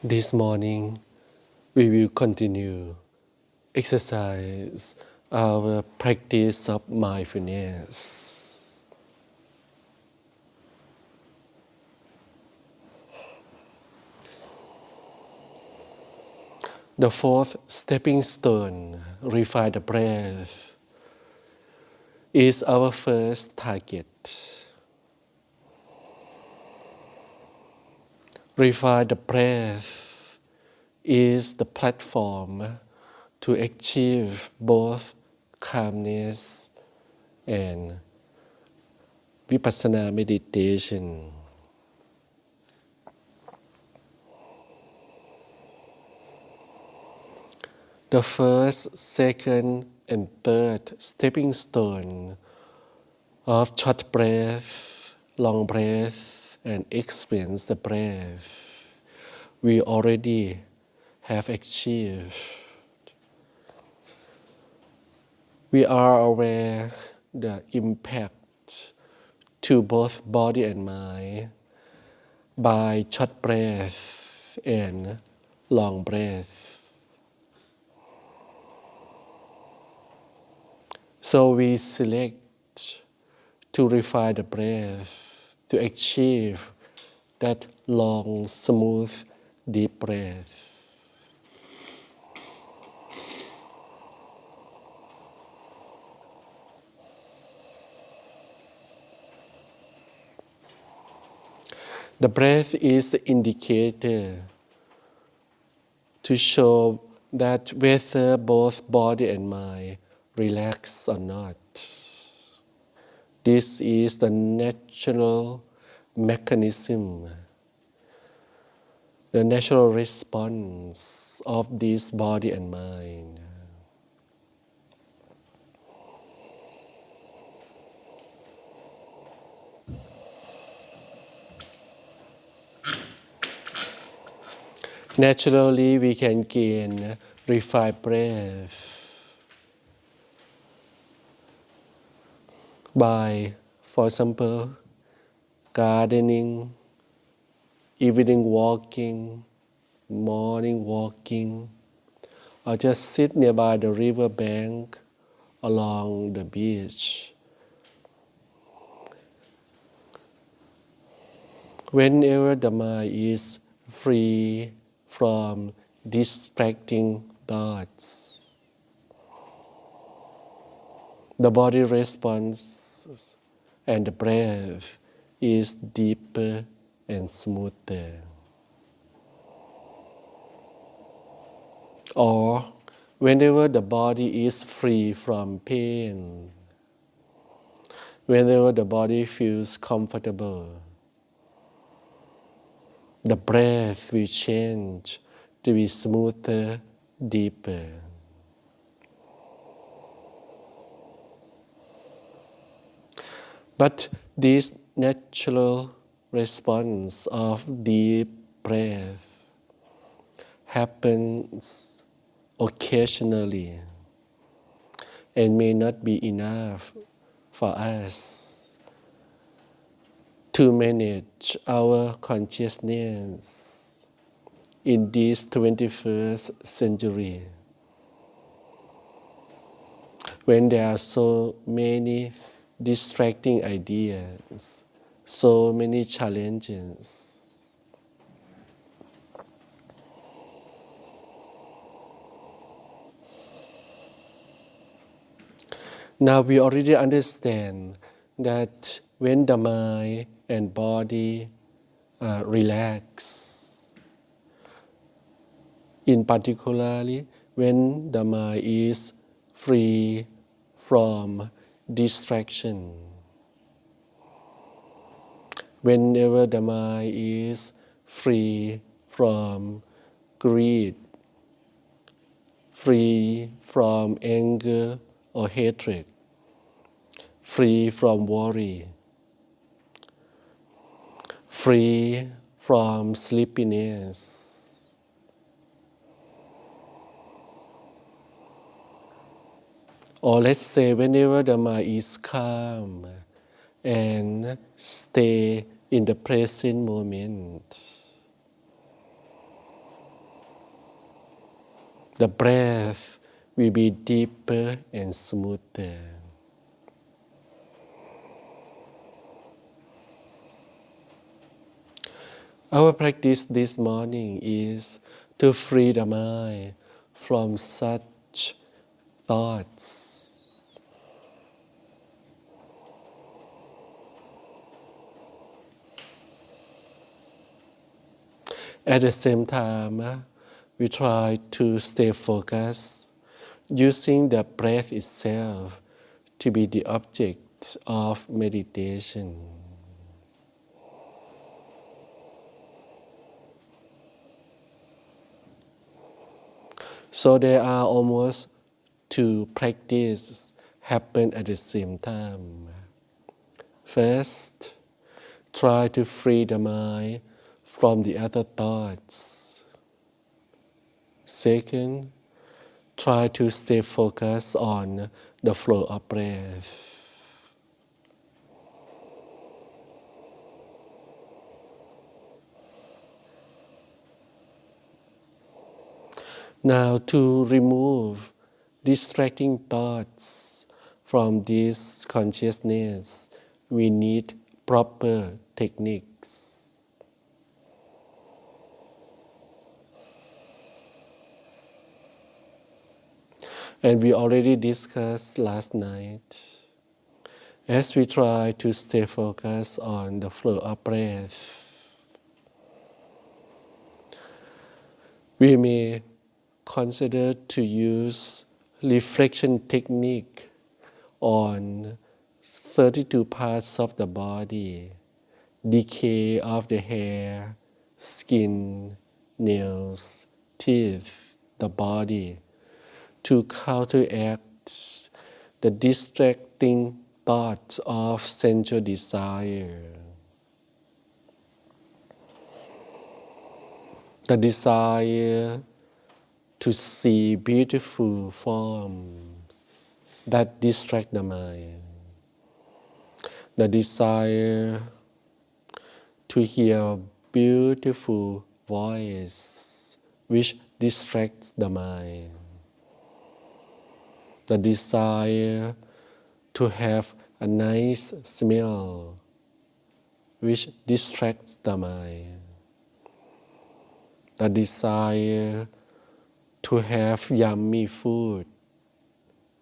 This morning, we will continue exercise our practice of mindfulness. The fourth stepping stone, refine the breath, is our first target. Refine the breath is the platform to achieve both calmness and vipassana meditation. The first, second, and third stepping stone of short breath, long breath, and experience the breath we already have achieved. We are aware the impact to both body and mind by short breath and long breath. So we select to refine the breath to achieve that long, smooth, deep breath. The breath is the indicator to show that whether both body and mind relax or not. This is the natural mechanism, the natural response of this body and mind. Naturally, we can gain refined breath by, for example, gardening, evening walking, morning walking, or just sit nearby the river bank along the beach. Whenever the mind is free from distracting thoughts, the body responds and the breath is deeper and smoother. Or whenever the body is free from pain, whenever the body feels comfortable, the breath will change to be smoother, deeper. But this natural response of deep breath happens occasionally and may not be enough for us to manage our consciousness in this 21st century, when there are so many distracting ideas, so many challenges. Now we already understand that when the mind and body relax, in particularly when the mind is free from distraction, whenever the mind is free from greed, free from anger or hatred, free from worry, free from sleepiness, or let's say whenever the mind is calm and stay in the present moment, the breath will be deeper and smoother. Our practice this morning is to free the mind from such thoughts. At the same time, we try to stay focused, using the breath itself to be the object of meditation. So there are almost two practices happen at the same time. First, try to free the mind from the other thoughts. Second, try to stay focused on the flow of breath. Now, to remove distracting thoughts from this consciousness, we need proper techniques. And we already discussed last night, as we try to stay focused on the flow of breath, we may consider to use reflection technique on 32 parts of the body, decay of the hair, skin, nails, teeth, the body, to counteract the distracting thought of sensual desire. The desire to see beautiful forms that distract the mind. The desire to hear beautiful voice which distracts the mind. The desire to have a nice smell which distracts the mind. The desire to have yummy food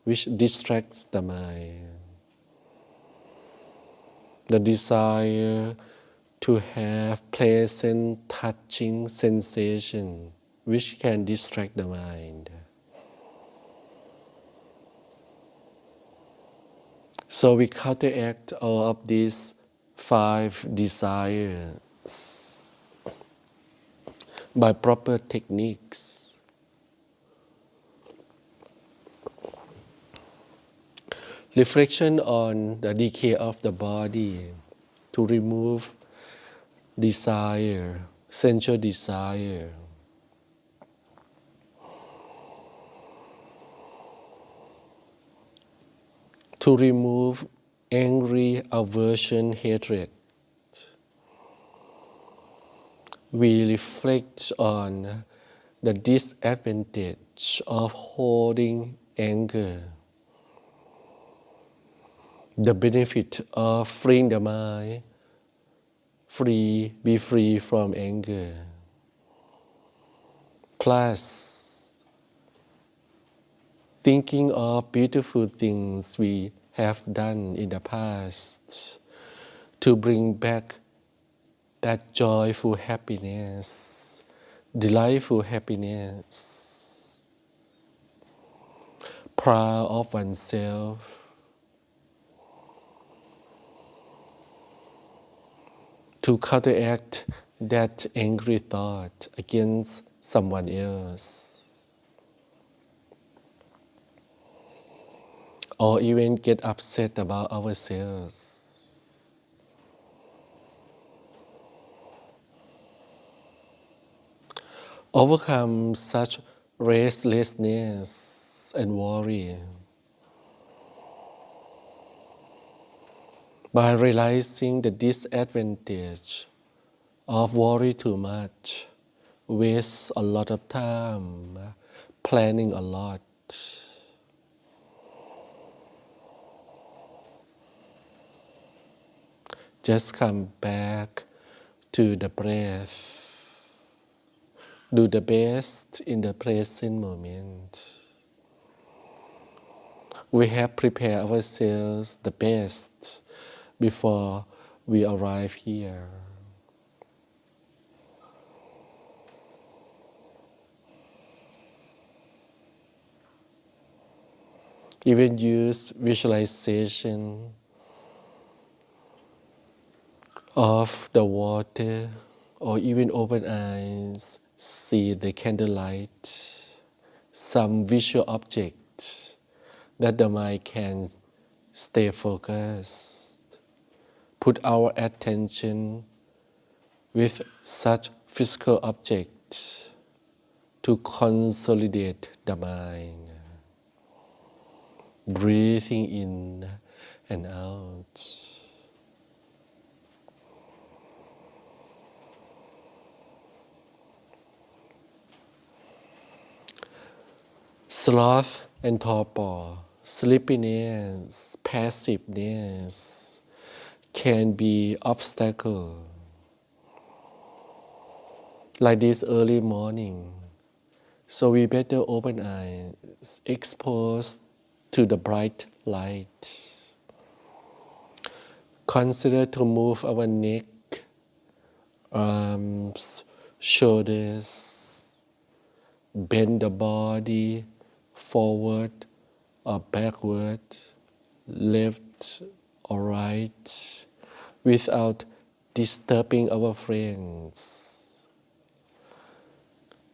which distracts the mind. The desire to have pleasant touching sensation which can distract the mind. So we counteract all of these 5 desires by proper techniques. Reflection on the decay of the body to remove desire, sensual desire. To remove angry, aversion, hatred. We reflect on the disadvantage of holding anger, the benefit of freeing the mind, be free from anger. Plus, thinking of beautiful things we have done in the past to bring back that joyful happiness, delightful happiness, proud of oneself, to counteract that angry thought against someone else, or even get upset about ourselves. Overcome such restlessness and worry by realizing the disadvantage of worry too much, waste a lot of time, planning a lot. Just come back to the breath. Do the best in the present moment. We have prepared ourselves the best before we arrive here. Even use visualization of the water, or even open eyes, see the candlelight, some visual object that the mind can stay focused. Put our attention with such physical objects to consolidate the mind. Breathing in and out. Sloth and torpor, sleepiness, passiveness can be obstacle. Like this early morning, so we better open eyes, exposed to the bright light. Consider to move our neck, arms, shoulders, bend the body forward or backward, left or right, without disturbing our friends.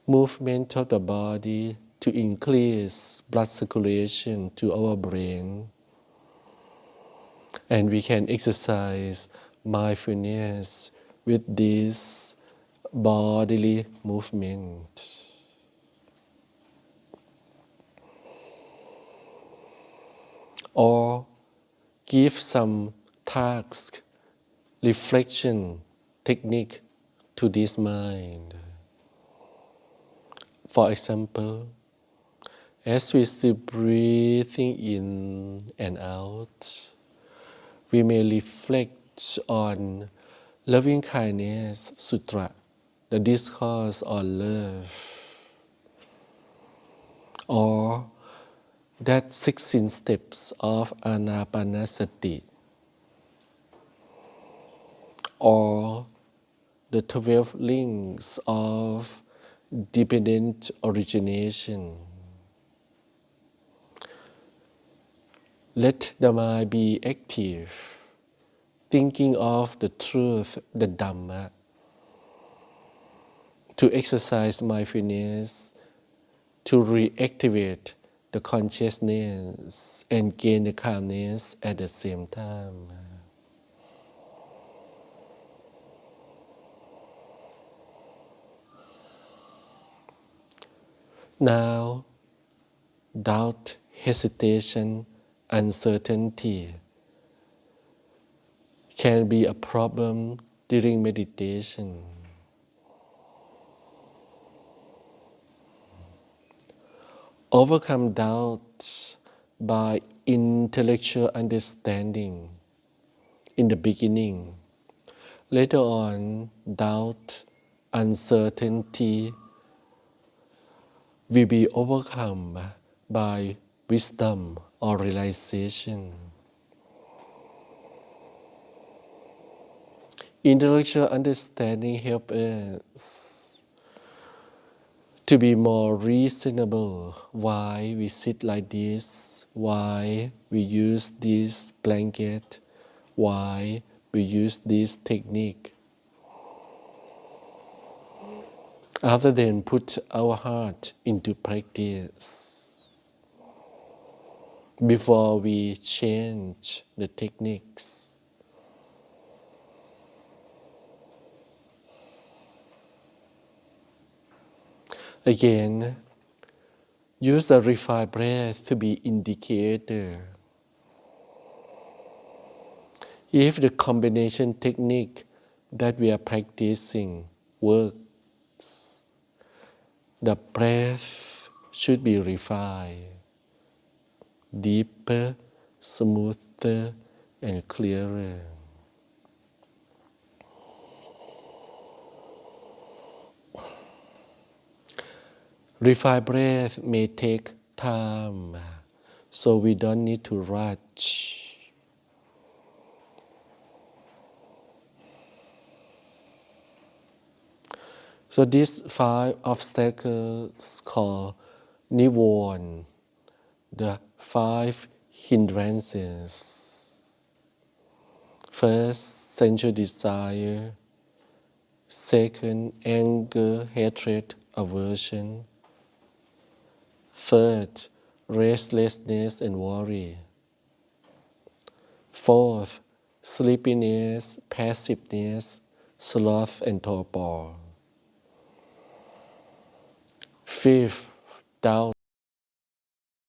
Movement of the body to increase blood circulation to our brain. And we can exercise mindfulness with this bodily movement. Or give some task, reflection technique to this mind. For example, as we still breathing in and out, we may reflect on Loving Kindness Sutra, the discourse on love, or that 16 steps of Anapanasati, or the 12 links of dependent origination. Let the mind be active, thinking of the truth, the Dhamma, to exercise mindfulness, to reactivate the consciousness and gain the calmness at the same time. Now, doubt, hesitation, uncertainty can be a problem during meditation. Overcome doubt by intellectual understanding in the beginning. Later on, doubt, uncertainty will be overcome by wisdom or realization. Intellectual understanding helps us to be more reasonable. Why we sit like this? Why we use this blanket? Why we use this technique? Other than put our heart into practice before we change the techniques. Again, use the refined breath to be indicator. If the combination technique that we are practicing works, the breath should be refined, deeper, smoother, and clearer. Refined breath may take time, so we don't need to rush. So these 5 obstacles called Nivarna, the 5 hindrances. First, sensual desire. Second, anger, hatred, aversion. Third, restlessness and worry. Fourth, sleepiness, passiveness, sloth, and torpor. Fifth, doubt.